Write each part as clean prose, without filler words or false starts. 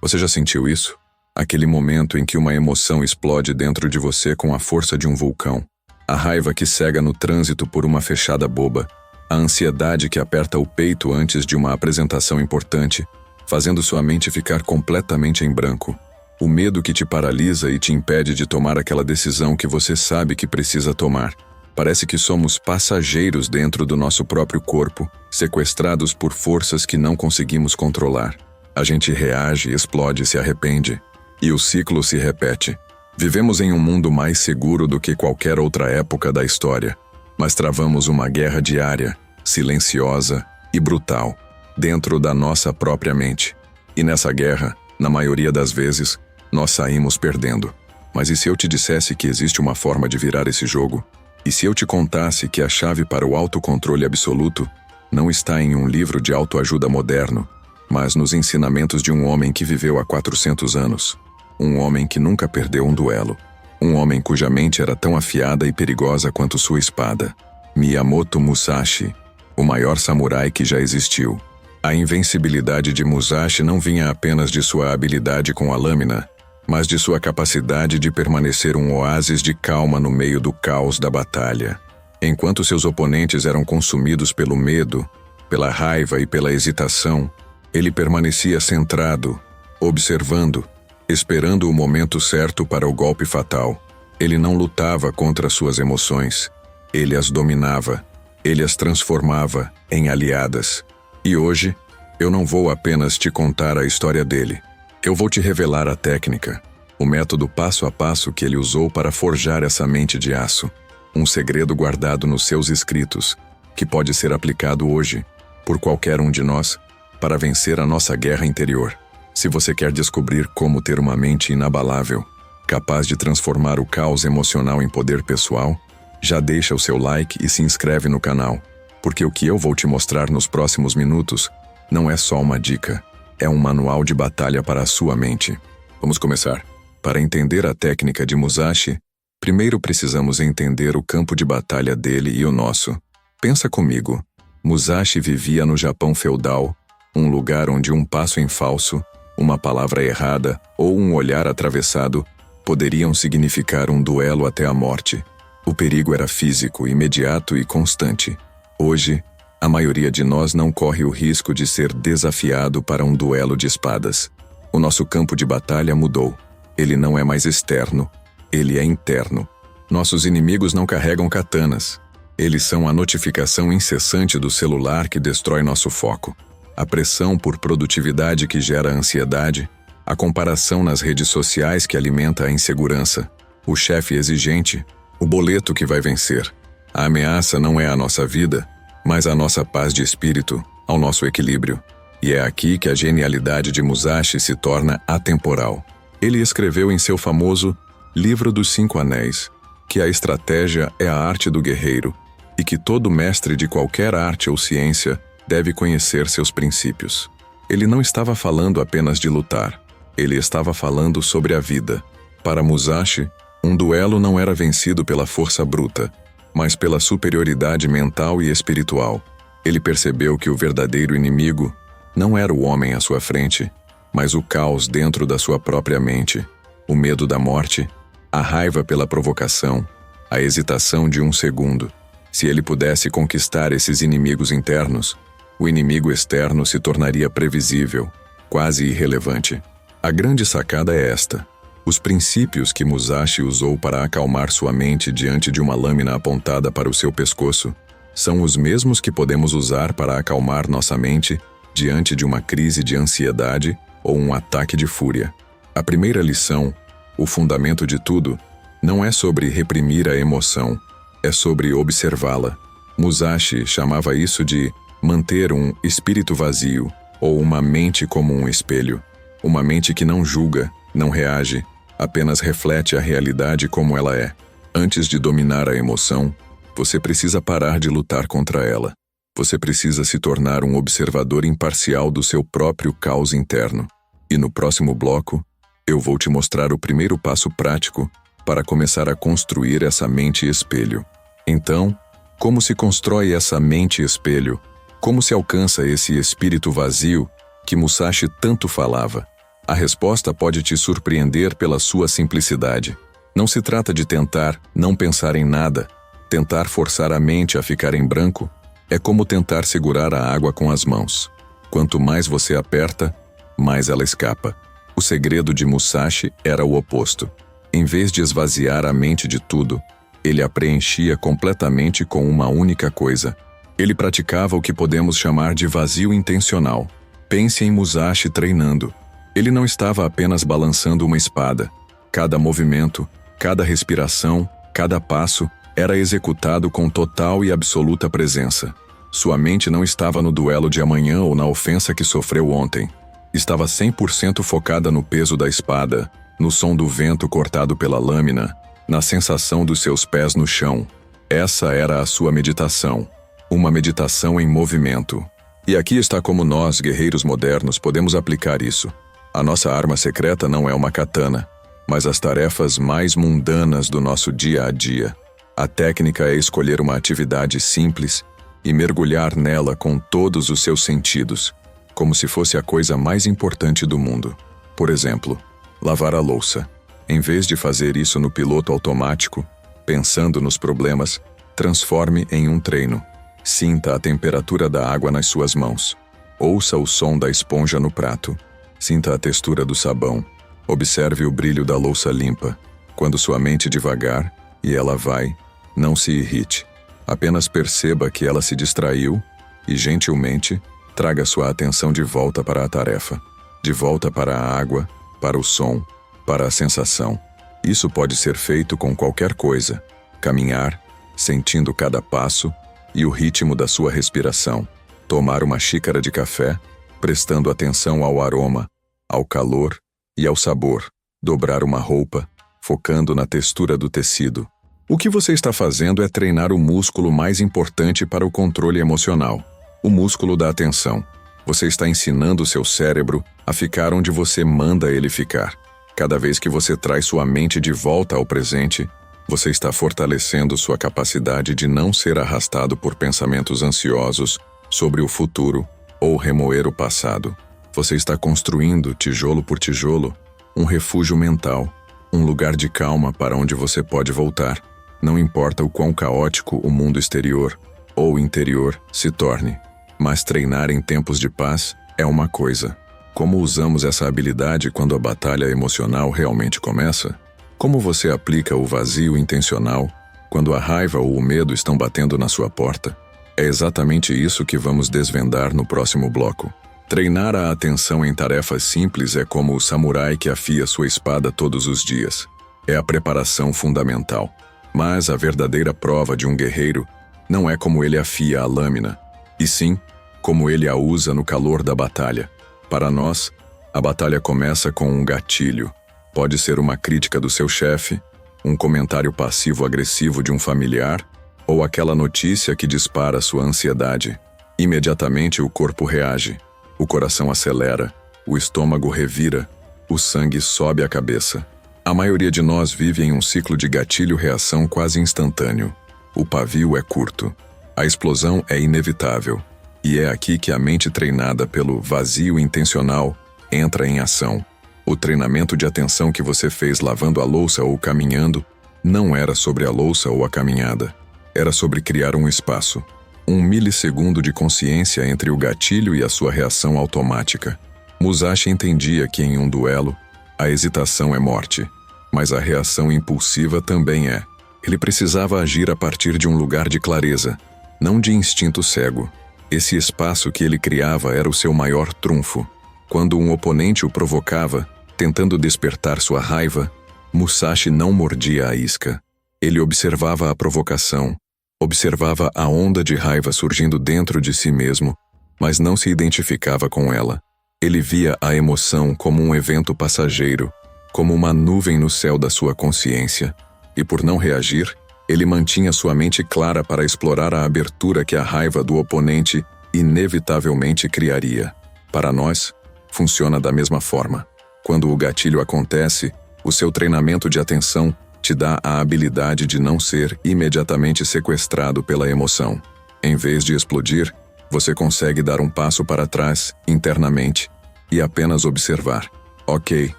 Você já sentiu isso? Aquele momento em que uma emoção explode dentro de você com a força de um vulcão. A raiva que cega no trânsito por uma fechada boba. A ansiedade que aperta o peito antes de uma apresentação importante, fazendo sua mente ficar completamente em branco. O medo que te paralisa e te impede de tomar aquela decisão que você sabe que precisa tomar. Parece que somos passageiros dentro do nosso próprio corpo, sequestrados por forças que não conseguimos controlar. A gente reage, explode e se arrepende. E o ciclo se repete. Vivemos em um mundo mais seguro do que qualquer outra época da história, mas travamos uma guerra diária, silenciosa e brutal, dentro da nossa própria mente. E nessa guerra, na maioria das vezes, nós saímos perdendo. Mas e se eu te dissesse que existe uma forma de virar esse jogo? E se eu te contasse que a chave para o autocontrole absoluto não está em um livro de autoajuda moderno, mas nos ensinamentos de um homem que viveu há 400 anos? Um homem que nunca perdeu um duelo. Um homem cuja mente era tão afiada e perigosa quanto sua espada. Miyamoto Musashi, o maior samurai que já existiu. A invencibilidade de Musashi não vinha apenas de sua habilidade com a lâmina, mas de sua capacidade de permanecer um oásis de calma no meio do caos da batalha. Enquanto seus oponentes eram consumidos pelo medo, pela raiva e pela hesitação, ele permanecia centrado, observando, esperando o momento certo para o golpe fatal. Ele não lutava contra suas emoções. Ele as dominava. Ele as transformava em aliadas. E hoje, eu não vou apenas te contar a história dele. Eu vou te revelar a técnica, o método passo a passo que ele usou para forjar essa mente de aço. Um segredo guardado nos seus escritos, que pode ser aplicado hoje, por qualquer um de nós, para vencer a nossa guerra interior. Se você quer descobrir como ter uma mente inabalável, capaz de transformar o caos emocional em poder pessoal, já deixa o seu like e se inscreve no canal, porque o que eu vou te mostrar nos próximos minutos não é só uma dica, é um manual de batalha para a sua mente. Vamos começar. Para entender a técnica de Musashi, primeiro precisamos entender o campo de batalha dele e o nosso. Pensa comigo, Musashi vivia no Japão feudal, um lugar onde um passo em falso, uma palavra errada ou um olhar atravessado poderiam significar um duelo até a morte. O perigo era físico, imediato e constante. Hoje, a maioria de nós não corre o risco de ser desafiado para um duelo de espadas. O nosso campo de batalha mudou. Ele não é mais externo, ele é interno. Nossos inimigos não carregam katanas. Eles são a notificação incessante do celular que destrói nosso foco. A pressão por produtividade que gera ansiedade, a comparação nas redes sociais que alimenta a insegurança, o chefe exigente, o boleto que vai vencer. A ameaça não é a nossa vida, mas a nossa paz de espírito, ao nosso equilíbrio. E é aqui que a genialidade de Musashi se torna atemporal. Ele escreveu em seu famoso Livro dos 5 Anéis que a estratégia é a arte do guerreiro e que todo mestre de qualquer arte ou ciência deve conhecer seus princípios. Ele não estava falando apenas de lutar, ele estava falando sobre a vida. Para Musashi, um duelo não era vencido pela força bruta, mas pela superioridade mental e espiritual. Ele percebeu que o verdadeiro inimigo não era o homem à sua frente, mas o caos dentro da sua própria mente, o medo da morte, a raiva pela provocação, a hesitação de um segundo. Se ele pudesse conquistar esses inimigos internos, o inimigo externo se tornaria previsível, quase irrelevante. A grande sacada é esta. Os princípios que Musashi usou para acalmar sua mente diante de uma lâmina apontada para o seu pescoço são os mesmos que podemos usar para acalmar nossa mente diante de uma crise de ansiedade ou um ataque de fúria. A primeira lição, o fundamento de tudo, não é sobre reprimir a emoção, é sobre observá-la. Musashi chamava isso de manter um espírito vazio ou uma mente como um espelho. Uma mente que não julga, não reage, apenas reflete a realidade como ela é. Antes de dominar a emoção, você precisa parar de lutar contra ela. Você precisa se tornar um observador imparcial do seu próprio caos interno. E no próximo bloco, eu vou te mostrar o primeiro passo prático para começar a construir essa mente espelho. Então, como se constrói essa mente espelho? Como se alcança esse espírito vazio que Musashi tanto falava? A resposta pode te surpreender pela sua simplicidade. Não se trata de tentar não pensar em nada. Tentar forçar a mente a ficar em branco é como tentar segurar a água com as mãos. Quanto mais você aperta, mais ela escapa. O segredo de Musashi era o oposto. Em vez de esvaziar a mente de tudo, ele a preenchia completamente com uma única coisa. Ele praticava o que podemos chamar de vazio intencional. Pense em Musashi treinando. Ele não estava apenas balançando uma espada. Cada movimento, cada respiração, cada passo era executado com total e absoluta presença. Sua mente não estava no duelo de amanhã ou na ofensa que sofreu ontem. Estava 100% focada no peso da espada, no som do vento cortado pela lâmina, na sensação dos seus pés no chão. Essa era a sua meditação. Uma meditação em movimento. E aqui está como nós, guerreiros modernos, podemos aplicar isso. A nossa arma secreta não é uma katana, mas as tarefas mais mundanas do nosso dia a dia. A técnica é escolher uma atividade simples e mergulhar nela com todos os seus sentidos, como se fosse a coisa mais importante do mundo. Por exemplo, lavar a louça. Em vez de fazer isso no piloto automático, pensando nos problemas, transforme em um treino. Sinta a temperatura da água nas suas mãos. Ouça o som da esponja no prato. Sinta a textura do sabão. Observe o brilho da louça limpa. Quando sua mente devagar, e ela vai, não se irrite. Apenas perceba que ela se distraiu e, gentilmente, traga sua atenção de volta para a tarefa. De volta para a água, para o som, para a sensação. Isso pode ser feito com qualquer coisa. Caminhar, sentindo cada passo e o ritmo da sua respiração. Tomar uma xícara de café, prestando atenção ao aroma, ao calor e ao sabor. Dobrar uma roupa, focando na textura do tecido. O que você está fazendo é treinar o músculo mais importante para o controle emocional, o músculo da atenção. Você está ensinando seu cérebro a ficar onde você manda ele ficar. Cada vez que você traz sua mente de volta ao presente, você está fortalecendo sua capacidade de não ser arrastado por pensamentos ansiosos sobre o futuro ou remoer o passado. Você está construindo, tijolo por tijolo, um refúgio mental, um lugar de calma para onde você pode voltar. Não importa o quão caótico o mundo exterior ou interior se torne, mas treinar em tempos de paz é uma coisa. Como usamos essa habilidade quando a batalha emocional realmente começa? Como você aplica o vazio intencional quando a raiva ou o medo estão batendo na sua porta? É exatamente isso que vamos desvendar no próximo bloco. Treinar a atenção em tarefas simples é como o samurai que afia sua espada todos os dias. É a preparação fundamental. Mas a verdadeira prova de um guerreiro não é como ele afia a lâmina, e sim como ele a usa no calor da batalha. Para nós, a batalha começa com um gatilho. Pode ser uma crítica do seu chefe, um comentário passivo-agressivo de um familiar, ou aquela notícia que dispara sua ansiedade. Imediatamente o corpo reage, o coração acelera, o estômago revira, o sangue sobe à cabeça. A maioria de nós vive em um ciclo de gatilho-reação quase instantâneo. O pavio é curto. A explosão é inevitável. E é aqui que a mente treinada pelo vazio intencional entra em ação. O treinamento de atenção que você fez lavando a louça ou caminhando não era sobre a louça ou a caminhada. Era sobre criar um espaço. 1 milissegundo de consciência entre o gatilho e a sua reação automática. Musashi entendia que em um duelo, a hesitação é morte. Mas a reação impulsiva também é. Ele precisava agir a partir de um lugar de clareza, não de instinto cego. Esse espaço que ele criava era o seu maior trunfo. Quando um oponente o provocava, tentando despertar sua raiva, Musashi não mordia a isca. Ele observava a provocação, observava a onda de raiva surgindo dentro de si mesmo, mas não se identificava com ela. Ele via a emoção como um evento passageiro, como uma nuvem no céu da sua consciência, e por não reagir, ele mantinha sua mente clara para explorar a abertura que a raiva do oponente inevitavelmente criaria. Para nós, funciona da mesma forma. Quando o gatilho acontece, o seu treinamento de atenção te dá a habilidade de não ser imediatamente sequestrado pela emoção. Em vez de explodir, você consegue dar um passo para trás, internamente, e apenas observar. Ok,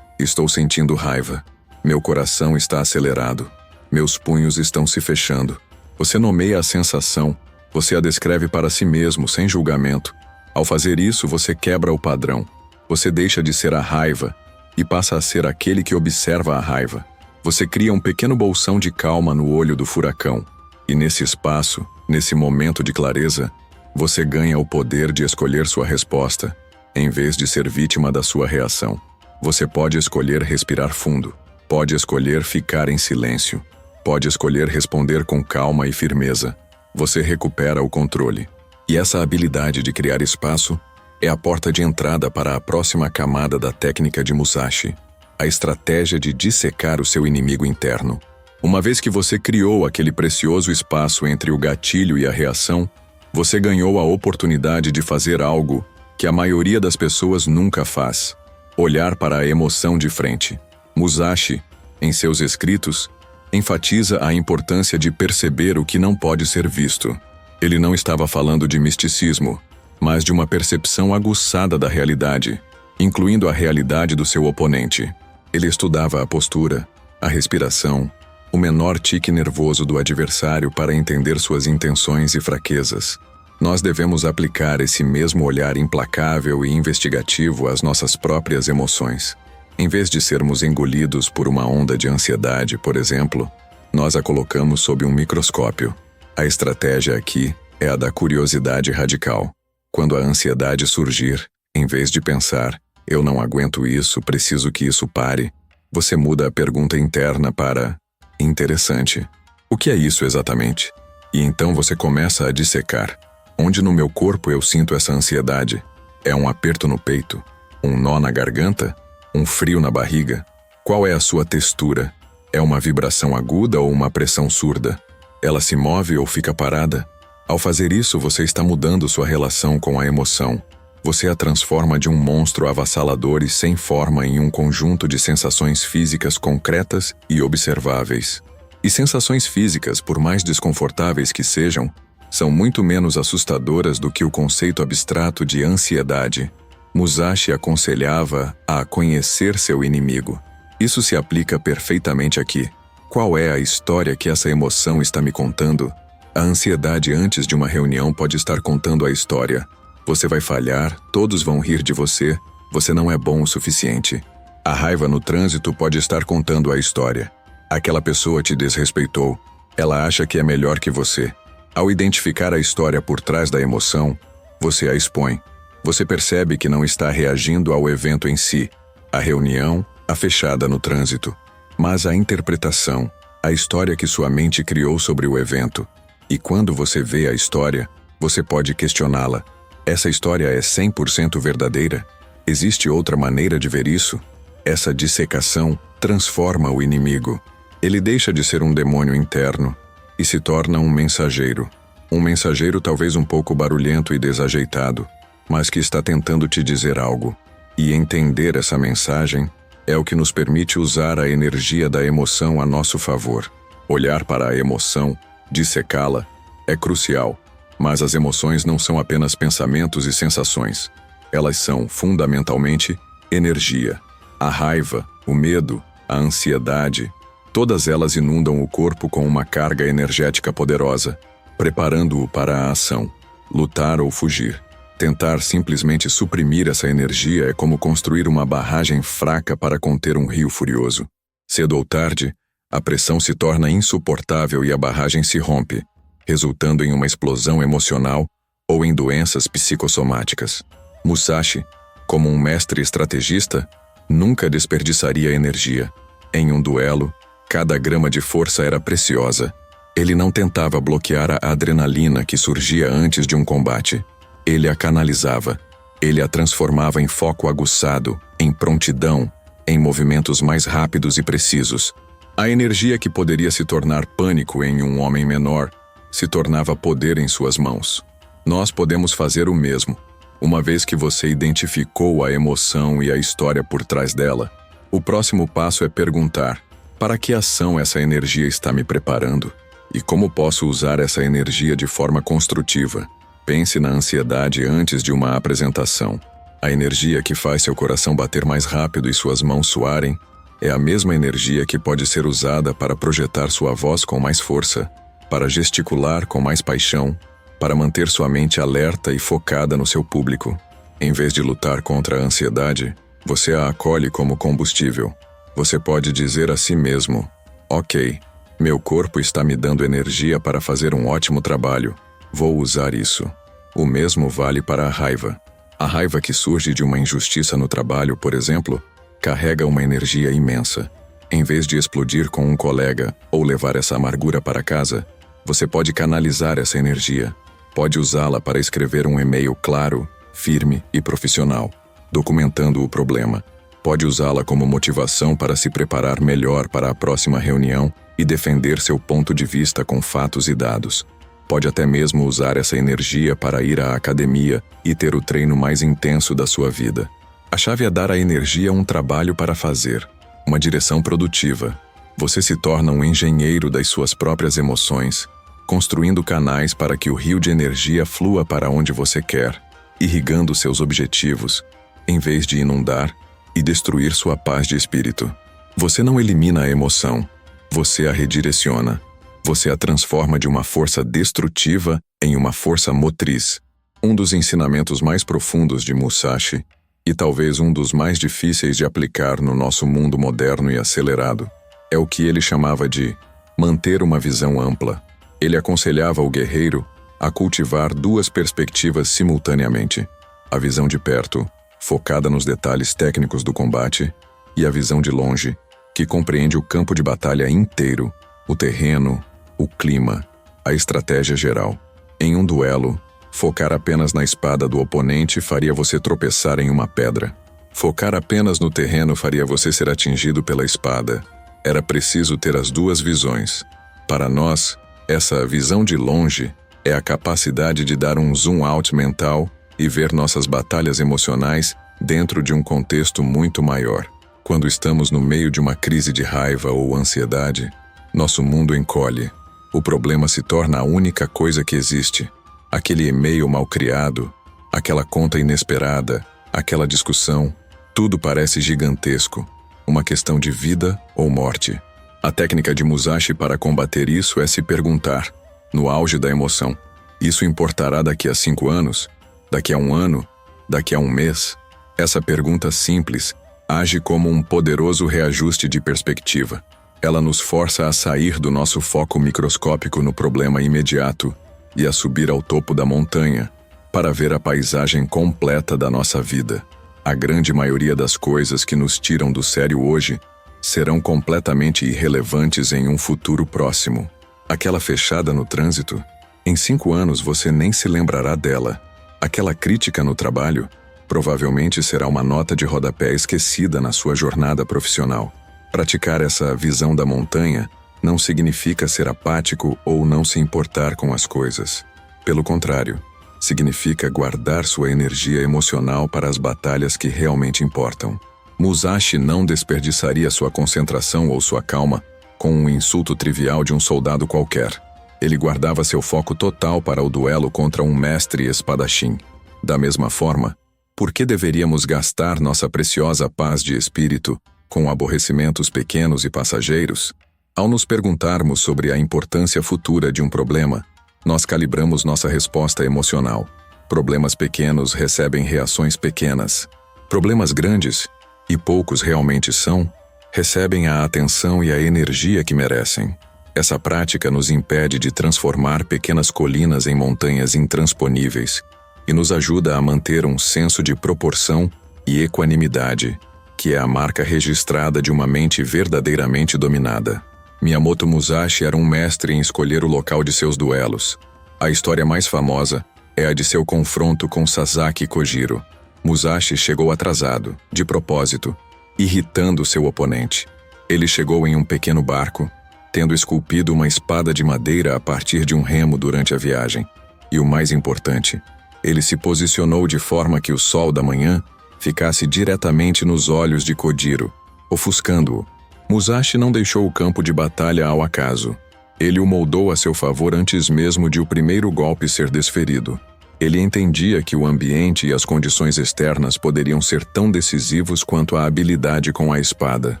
estou sentindo raiva. Meu coração está acelerado. Meus punhos estão se fechando. Você nomeia a sensação, você a descreve para si mesmo, sem julgamento. Ao fazer isso, você quebra o padrão. Você deixa de ser a raiva e passa a ser aquele que observa a raiva. Você cria um pequeno bolsão de calma no olho do furacão. E nesse espaço, nesse momento de clareza, você ganha o poder de escolher sua resposta, em vez de ser vítima da sua reação. Você pode escolher respirar fundo, pode escolher ficar em silêncio, pode escolher responder com calma e firmeza. Você recupera o controle. E essa habilidade de criar espaço é a porta de entrada para a próxima camada da técnica de Musashi, a estratégia de dissecar o seu inimigo interno. Uma vez que você criou aquele precioso espaço entre o gatilho e a reação, você ganhou a oportunidade de fazer algo que a maioria das pessoas nunca faz: olhar para a emoção de frente. Musashi, em seus escritos, enfatiza a importância de perceber o que não pode ser visto. Ele não estava falando de misticismo, mas de uma percepção aguçada da realidade, incluindo a realidade do seu oponente. Ele estudava a postura, a respiração, o menor tique nervoso do adversário para entender suas intenções e fraquezas. Nós devemos aplicar esse mesmo olhar implacável e investigativo às nossas próprias emoções. Em vez de sermos engolidos por uma onda de ansiedade, por exemplo, nós a colocamos sob um microscópio. A estratégia aqui é a da curiosidade radical. Quando a ansiedade surgir, em vez de pensar, eu não aguento isso, preciso que isso pare, você muda a pergunta interna para: interessante. O que é isso exatamente? E então você começa a dissecar. Onde no meu corpo eu sinto essa ansiedade? É um aperto no peito? Um nó na garganta? Um frio na barriga? Qual é a sua textura? É uma vibração aguda ou uma pressão surda? Ela se move ou fica parada? Ao fazer isso, você está mudando sua relação com a emoção. Você a transforma de um monstro avassalador e sem forma em um conjunto de sensações físicas concretas e observáveis. E sensações físicas, por mais desconfortáveis que sejam, são muito menos assustadoras do que o conceito abstrato de ansiedade. Musashi aconselhava a conhecer seu inimigo. Isso se aplica perfeitamente aqui. Qual é a história que essa emoção está me contando? A ansiedade antes de uma reunião pode estar contando a história. Você vai falhar, todos vão rir de você, você não é bom o suficiente. A raiva no trânsito pode estar contando a história. Aquela pessoa te desrespeitou, ela acha que é melhor que você. Ao identificar a história por trás da emoção, você a expõe. Você percebe que não está reagindo ao evento em si, a reunião, a fechada no trânsito, mas a interpretação, a história que sua mente criou sobre o evento. E quando você vê a história, você pode questioná-la. Essa história é 100% verdadeira? Existe outra maneira de ver isso? Essa dissecação transforma o inimigo. Ele deixa de ser um demônio interno e se torna um mensageiro. Um mensageiro talvez um pouco barulhento e desajeitado, mas que está tentando te dizer algo. E entender essa mensagem é o que nos permite usar a energia da emoção a nosso favor. Olhar para a emoção, dissecá-la, é crucial. Mas as emoções não são apenas pensamentos e sensações. Elas são, fundamentalmente, energia. A raiva, o medo, a ansiedade, todas elas inundam o corpo com uma carga energética poderosa, preparando-o para a ação, lutar ou fugir. Tentar simplesmente suprimir essa energia é como construir uma barragem fraca para conter um rio furioso. Cedo ou tarde, a pressão se torna insuportável e a barragem se rompe, resultando em uma explosão emocional ou em doenças psicossomáticas. Musashi, como um mestre estrategista, nunca desperdiçaria energia. Em um duelo, cada grama de força era preciosa. Ele não tentava bloquear a adrenalina que surgia antes de um combate. Ele a canalizava. Ele a transformava em foco aguçado, em prontidão, em movimentos mais rápidos e precisos. A energia que poderia se tornar pânico em um homem menor se tornava poder em suas mãos. Nós podemos fazer o mesmo. Uma vez que você identificou a emoção e a história por trás dela, o próximo passo é perguntar: para que ação essa energia está me preparando? E como posso usar essa energia de forma construtiva? Pense na ansiedade antes de uma apresentação. A energia que faz seu coração bater mais rápido e suas mãos suarem é a mesma energia que pode ser usada para projetar sua voz com mais força, para gesticular com mais paixão, para manter sua mente alerta e focada no seu público. Em vez de lutar contra a ansiedade, você a acolhe como combustível. Você pode dizer a si mesmo: ok, meu corpo está me dando energia para fazer um ótimo trabalho. Vou usar isso. O mesmo vale para a raiva. A raiva que surge de uma injustiça no trabalho, por exemplo, carrega uma energia imensa. Em vez de explodir com um colega ou levar essa amargura para casa, você pode canalizar essa energia. Pode usá-la para escrever um e-mail claro, firme e profissional, documentando o problema. Pode usá-la como motivação para se preparar melhor para a próxima reunião e defender seu ponto de vista com fatos e dados. Pode até mesmo usar essa energia para ir à academia e ter o treino mais intenso da sua vida. A chave é dar à energia um trabalho para fazer, uma direção produtiva. Você se torna um engenheiro das suas próprias emoções, construindo canais para que o rio de energia flua para onde você quer, irrigando seus objetivos, em vez de inundar e destruir sua paz de espírito. Você não elimina a emoção, você a redireciona. Você a transforma de uma força destrutiva em uma força motriz. Um dos ensinamentos mais profundos de Musashi, e talvez um dos mais difíceis de aplicar no nosso mundo moderno e acelerado, é o que ele chamava de manter uma visão ampla. Ele aconselhava o guerreiro a cultivar duas perspectivas simultaneamente: a visão de perto, focada nos detalhes técnicos do combate, e a visão de longe, que compreende o campo de batalha inteiro, o terreno, o clima, a estratégia geral. Em um duelo, focar apenas na espada do oponente faria você tropeçar em uma pedra. Focar apenas no terreno faria você ser atingido pela espada. Era preciso ter as duas visões. Para nós, essa visão de longe é a capacidade de dar um zoom out mental e ver nossas batalhas emocionais dentro de um contexto muito maior. Quando estamos no meio de uma crise de raiva ou ansiedade, nosso mundo encolhe. O problema se torna a única coisa que existe. Aquele e-mail mal criado, aquela conta inesperada, aquela discussão, tudo parece gigantesco. Uma questão de vida ou morte. A técnica de Musashi para combater isso é se perguntar, no auge da emoção: isso importará daqui a 5 anos? Daqui a 1 ano? Daqui a 1 mês? Essa pergunta simples age como um poderoso reajuste de perspectiva. Ela nos força a sair do nosso foco microscópico no problema imediato e a subir ao topo da montanha para ver a paisagem completa da nossa vida. A grande maioria das coisas que nos tiram do sério hoje serão completamente irrelevantes em um futuro próximo. Aquela fechada no trânsito, em 5 anos você nem se lembrará dela. Aquela crítica no trabalho provavelmente será uma nota de rodapé esquecida na sua jornada profissional. Praticar essa visão da montanha não significa ser apático ou não se importar com as coisas. Pelo contrário, significa guardar sua energia emocional para as batalhas que realmente importam. Musashi não desperdiçaria sua concentração ou sua calma com um insulto trivial de um soldado qualquer. Ele guardava seu foco total para o duelo contra um mestre espadachim. Da mesma forma, por que deveríamos gastar nossa preciosa paz de espírito com aborrecimentos pequenos e passageiros? Ao nos perguntarmos sobre a importância futura de um problema, nós calibramos nossa resposta emocional. Problemas pequenos recebem reações pequenas. Problemas grandes, e poucos realmente são, recebem a atenção e a energia que merecem. Essa prática nos impede de transformar pequenas colinas em montanhas intransponíveis e nos ajuda a manter um senso de proporção e equanimidade, que é a marca registrada de uma mente verdadeiramente dominada. Miyamoto Musashi era um mestre em escolher o local de seus duelos. A história mais famosa é a de seu confronto com Sasaki Kojiro. Musashi chegou atrasado, de propósito, irritando seu oponente. Ele chegou em um pequeno barco, tendo esculpido uma espada de madeira a partir de um remo durante a viagem. E o mais importante, ele se posicionou de forma que o sol da manhã ficasse diretamente nos olhos de Kojiro, ofuscando-o. Musashi não deixou o campo de batalha ao acaso. Ele o moldou a seu favor antes mesmo de o primeiro golpe ser desferido. Ele entendia que o ambiente e as condições externas poderiam ser tão decisivos quanto a habilidade com a espada.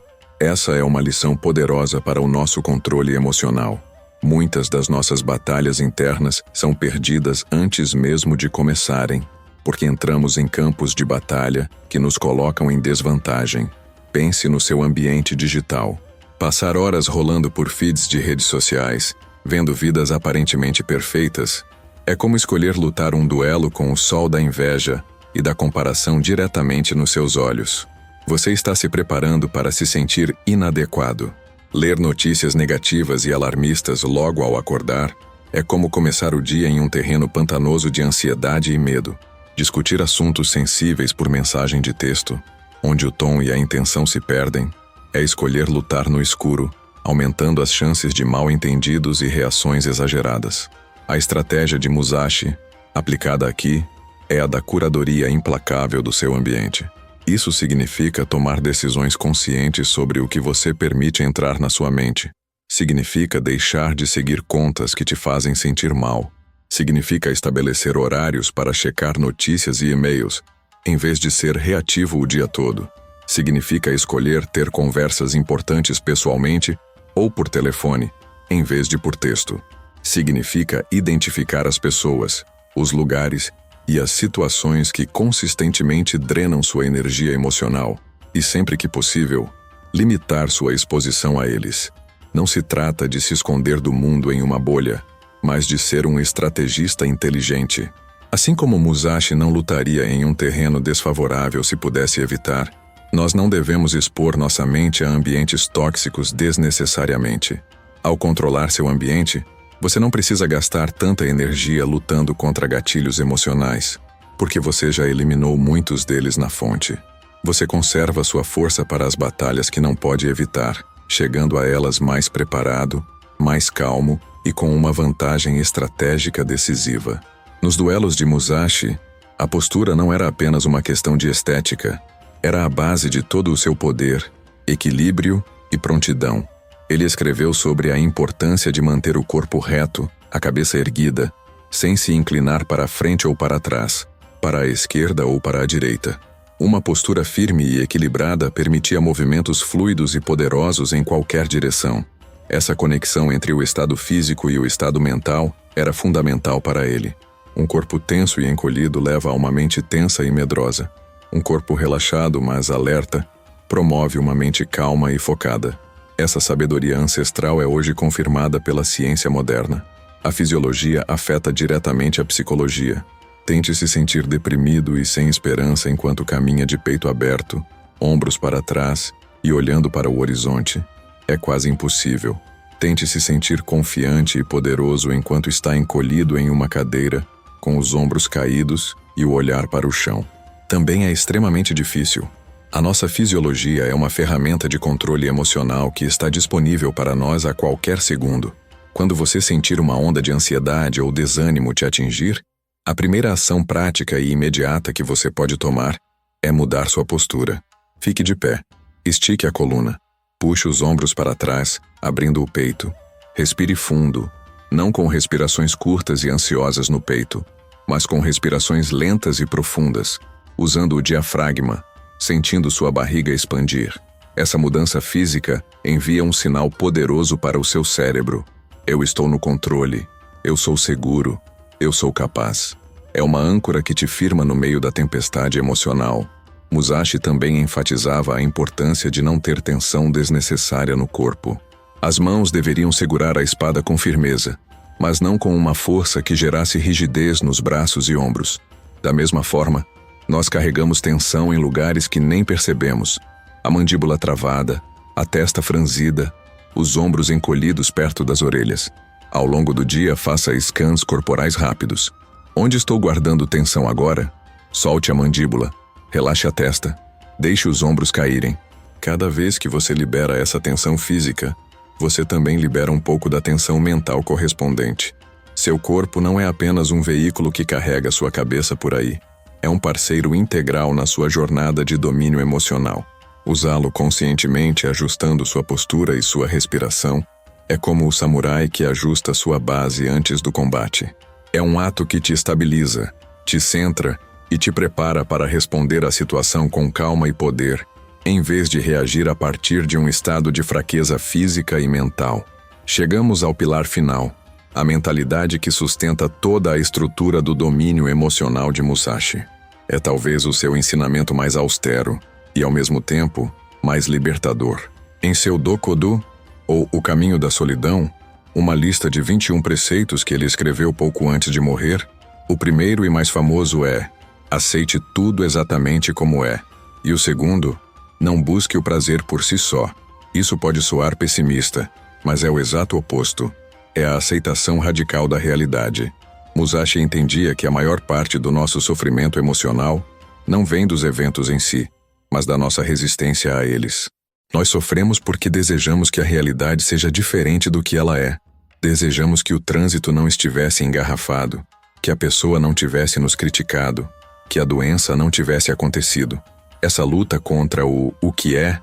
Essa é uma lição poderosa para o nosso controle emocional. Muitas das nossas batalhas internas são perdidas antes mesmo de começarem, porque entramos em campos de batalha que nos colocam em desvantagem. Pense no seu ambiente digital. Passar horas rolando por feeds de redes sociais, vendo vidas aparentemente perfeitas, é como escolher lutar um duelo com o sol da inveja e da comparação diretamente nos seus olhos. Você está se preparando para se sentir inadequado. Ler notícias negativas e alarmistas logo ao acordar é como começar o dia em um terreno pantanoso de ansiedade e medo. Discutir assuntos sensíveis por mensagem de texto, onde o tom e a intenção se perdem, é escolher lutar no escuro, aumentando as chances de mal-entendidos e reações exageradas. A estratégia de Musashi, aplicada aqui, é a da curadoria implacável do seu ambiente. Isso significa tomar decisões conscientes sobre o que você permite entrar na sua mente. Significa deixar de seguir contas que te fazem sentir mal. Significa estabelecer horários para checar notícias e e-mails, em vez de ser reativo o dia todo. Significa escolher ter conversas importantes pessoalmente ou por telefone, em vez de por texto. Significa identificar as pessoas, os lugares e as situações que consistentemente drenam sua energia emocional e, sempre que possível, limitar sua exposição a eles. Não se trata de se esconder do mundo em uma bolha, mas de ser um estrategista inteligente. Assim como Musashi não lutaria em um terreno desfavorável se pudesse evitar, nós não devemos expor nossa mente a ambientes tóxicos desnecessariamente. Ao controlar seu ambiente, você não precisa gastar tanta energia lutando contra gatilhos emocionais, porque você já eliminou muitos deles na fonte. Você conserva sua força para as batalhas que não pode evitar, chegando a elas mais preparado, mais calmo e com uma vantagem estratégica decisiva. Nos duelos de Musashi, a postura não era apenas uma questão de estética, era a base de todo o seu poder, equilíbrio e prontidão. Ele escreveu sobre a importância de manter o corpo reto, a cabeça erguida, sem se inclinar para a frente ou para trás, para a esquerda ou para a direita. Uma postura firme e equilibrada permitia movimentos fluidos e poderosos em qualquer direção. Essa conexão entre o estado físico e o estado mental era fundamental para ele. Um corpo tenso e encolhido leva a uma mente tensa e medrosa. Um corpo relaxado, mas alerta, promove uma mente calma e focada. Essa sabedoria ancestral é hoje confirmada pela ciência moderna. A fisiologia afeta diretamente a psicologia. Tente se sentir deprimido e sem esperança enquanto caminha de peito aberto, ombros para trás e olhando para o horizonte. É quase impossível. Tente se sentir confiante e poderoso enquanto está encolhido em uma cadeira, com os ombros caídos e o olhar para o chão. Também é extremamente difícil. A nossa fisiologia é uma ferramenta de controle emocional que está disponível para nós a qualquer segundo. Quando você sentir uma onda de ansiedade ou desânimo te atingir, a primeira ação prática e imediata que você pode tomar é mudar sua postura. Fique de pé, estique a coluna, puxe os ombros para trás, abrindo o peito. Respire fundo, não com respirações curtas e ansiosas no peito, mas com respirações lentas e profundas, usando o diafragma, sentindo sua barriga expandir. Essa mudança física envia um sinal poderoso para o seu cérebro. Eu estou no controle, eu sou seguro, eu sou capaz. É uma âncora que te firma no meio da tempestade emocional. Musashi também enfatizava a importância de não ter tensão desnecessária no corpo. As mãos deveriam segurar a espada com firmeza, mas não com uma força que gerasse rigidez nos braços e ombros. Da mesma forma, nós carregamos tensão em lugares que nem percebemos. A mandíbula travada, a testa franzida, os ombros encolhidos perto das orelhas. Ao longo do dia, faça scans corporais rápidos. Onde estou guardando tensão agora? Solte a mandíbula, relaxe a testa, deixe os ombros caírem. Cada vez que você libera essa tensão física, você também libera um pouco da tensão mental correspondente. Seu corpo não é apenas um veículo que carrega sua cabeça por aí. É um parceiro integral na sua jornada de domínio emocional. Usá-lo conscientemente, ajustando sua postura e sua respiração, é como o samurai que ajusta sua base antes do combate. É um ato que te estabiliza, te centra e te prepara para responder à situação com calma e poder, em vez de reagir a partir de um estado de fraqueza física e mental. Chegamos ao pilar final, a mentalidade que sustenta toda a estrutura do domínio emocional de Musashi. É talvez o seu ensinamento mais austero e, ao mesmo tempo, mais libertador. Em seu Dokodu, ou O Caminho da Solidão, uma lista de 21 preceitos que ele escreveu pouco antes de morrer, o primeiro e mais famoso é: aceite tudo exatamente como é. E o segundo: não busque o prazer por si só. Isso pode soar pessimista, mas é o exato oposto. É a aceitação radical da realidade. Musashi entendia que a maior parte do nosso sofrimento emocional não vem dos eventos em si, mas da nossa resistência a eles. Nós sofremos porque desejamos que a realidade seja diferente do que ela é. Desejamos que o trânsito não estivesse engarrafado, que a pessoa não tivesse nos criticado, que a doença não tivesse acontecido. Essa luta contra o que é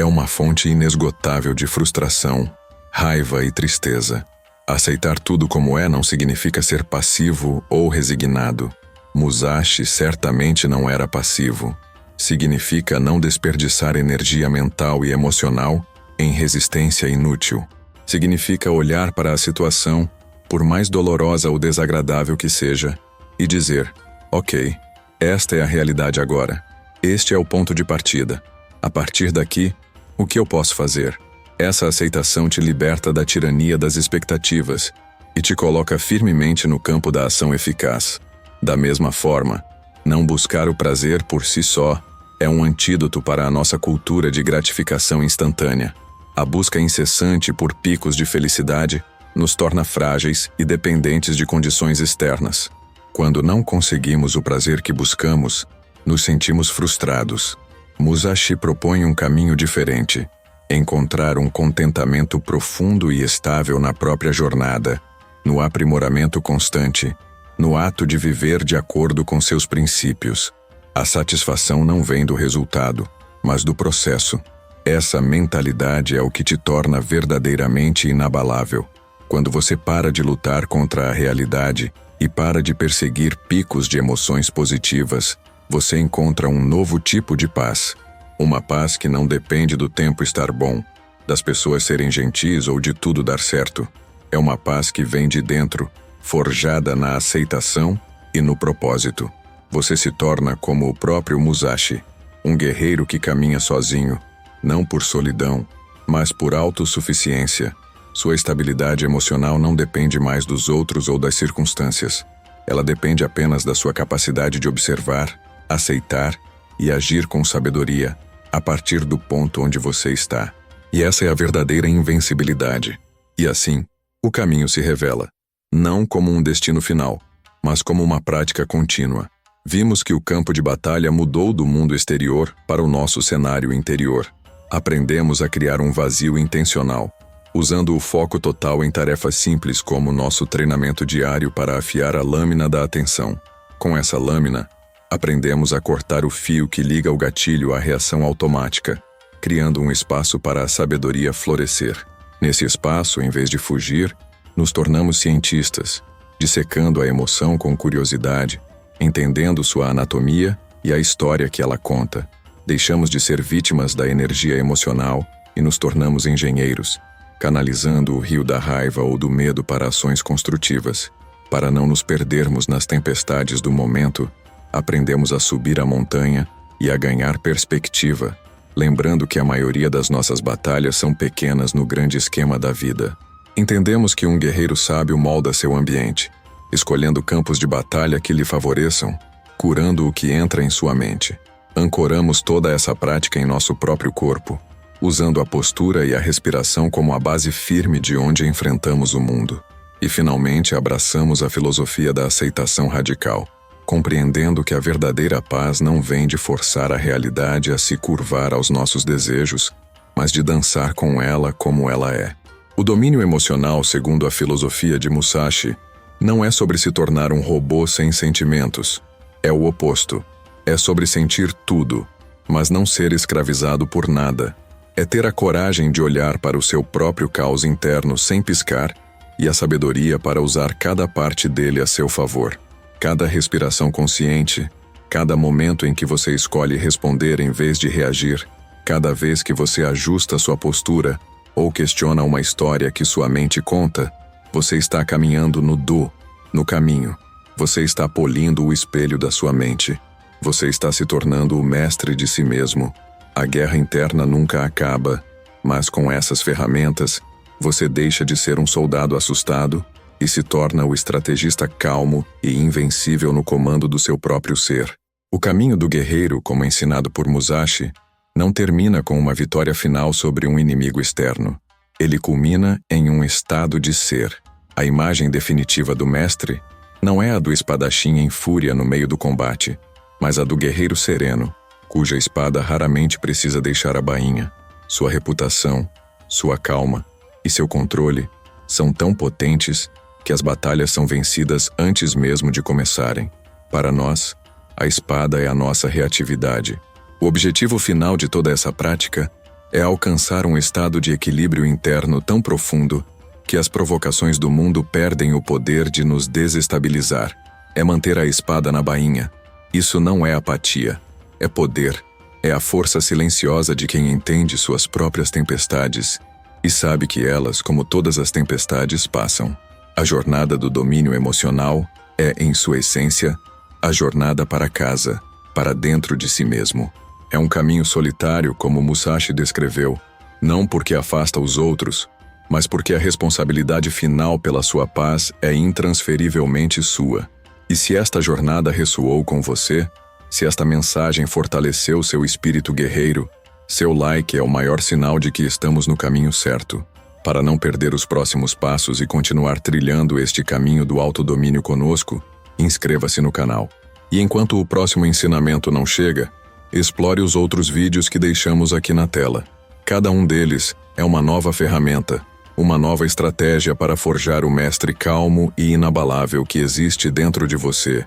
uma fonte inesgotável de frustração, raiva e tristeza. Aceitar tudo como é não significa ser passivo ou resignado. Musashi certamente não era passivo. Significa não desperdiçar energia mental e emocional em resistência inútil. Significa olhar para a situação, por mais dolorosa ou desagradável que seja, e dizer: ok, esta é a realidade agora. Este é o ponto de partida. A partir daqui, o que eu posso fazer? Essa aceitação te liberta da tirania das expectativas e te coloca firmemente no campo da ação eficaz. Da mesma forma, não buscar o prazer por si só é um antídoto para a nossa cultura de gratificação instantânea. A busca incessante por picos de felicidade nos torna frágeis e dependentes de condições externas. Quando não conseguimos o prazer que buscamos, nos sentimos frustrados. Musashi propõe um caminho diferente: encontrar um contentamento profundo e estável na própria jornada, no aprimoramento constante, no ato de viver de acordo com seus princípios. A satisfação não vem do resultado, mas do processo. Essa mentalidade é o que te torna verdadeiramente inabalável. Quando você para de lutar contra a realidade e para de perseguir picos de emoções positivas, você encontra um novo tipo de paz. Uma paz que não depende do tempo estar bom, das pessoas serem gentis ou de tudo dar certo. É uma paz que vem de dentro, forjada na aceitação e no propósito. Você se torna como o próprio Musashi, um guerreiro que caminha sozinho, não por solidão, mas por autossuficiência. Sua estabilidade emocional não depende mais dos outros ou das circunstâncias. Ela depende apenas da sua capacidade de observar, aceitar e agir com sabedoria a partir do ponto onde você está. E essa é a verdadeira invencibilidade. E assim, o caminho se revela, não como um destino final, mas como uma prática contínua. Vimos que o campo de batalha mudou do mundo exterior para o nosso cenário interior. Aprendemos a criar um vazio intencional, usando o foco total em tarefas simples como nosso treinamento diário para afiar a lâmina da atenção. Com essa lâmina, aprendemos a cortar o fio que liga o gatilho à reação automática, criando um espaço para a sabedoria florescer. Nesse espaço, em vez de fugir, nos tornamos cientistas, dissecando a emoção com curiosidade, entendendo sua anatomia e a história que ela conta. Deixamos de ser vítimas da energia emocional e nos tornamos engenheiros, canalizando o rio da raiva ou do medo para ações construtivas. Para não nos perdermos nas tempestades do momento, aprendemos a subir a montanha e a ganhar perspectiva, lembrando que a maioria das nossas batalhas são pequenas no grande esquema da vida. Entendemos que um guerreiro sábio molda seu ambiente, escolhendo campos de batalha que lhe favoreçam, curando o que entra em sua mente. Ancoramos toda essa prática em nosso próprio corpo, usando a postura e a respiração como a base firme de onde enfrentamos o mundo. E finalmente abraçamos a filosofia da aceitação radical, compreendendo que a verdadeira paz não vem de forçar a realidade a se curvar aos nossos desejos, mas de dançar com ela como ela é. O domínio emocional, segundo a filosofia de Musashi, não é sobre se tornar um robô sem sentimentos. É o oposto. É sobre sentir tudo, mas não ser escravizado por nada. É ter a coragem de olhar para o seu próprio caos interno sem piscar e a sabedoria para usar cada parte dele a seu favor. Cada respiração consciente, cada momento em que você escolhe responder em vez de reagir, cada vez que você ajusta sua postura ou questiona uma história que sua mente conta, você está caminhando no caminho. Você está polindo o espelho da sua mente. Você está se tornando o mestre de si mesmo. A guerra interna nunca acaba, mas com essas ferramentas, você deixa de ser um soldado assustado e se torna o estrategista calmo e invencível no comando do seu próprio ser. O caminho do guerreiro, como ensinado por Musashi, não termina com uma vitória final sobre um inimigo externo. Ele culmina em um estado de ser. A imagem definitiva do mestre não é a do espadachim em fúria no meio do combate, mas a do guerreiro sereno, cuja espada raramente precisa deixar a bainha. Sua reputação, sua calma e seu controle são tão potentes que as batalhas são vencidas antes mesmo de começarem. Para nós, a espada é a nossa reatividade. O objetivo final de toda essa prática é alcançar um estado de equilíbrio interno tão profundo que as provocações do mundo perdem o poder de nos desestabilizar. É manter a espada na bainha. Isso não é apatia, é poder. É a força silenciosa de quem entende suas próprias tempestades e sabe que elas, como todas as tempestades, passam. A jornada do domínio emocional é, em sua essência, a jornada para casa, para dentro de si mesmo. É um caminho solitário, como Musashi descreveu, não porque afasta os outros, mas porque a responsabilidade final pela sua paz é intransferivelmente sua. E se esta jornada ressoou com você, se esta mensagem fortaleceu seu espírito guerreiro, seu like é o maior sinal de que estamos no caminho certo. Para não perder os próximos passos e continuar trilhando este caminho do autodomínio conosco, inscreva-se no canal. E enquanto o próximo ensinamento não chega, explore os outros vídeos que deixamos aqui na tela. Cada um deles é uma nova ferramenta, uma nova estratégia para forjar o mestre calmo e inabalável que existe dentro de você.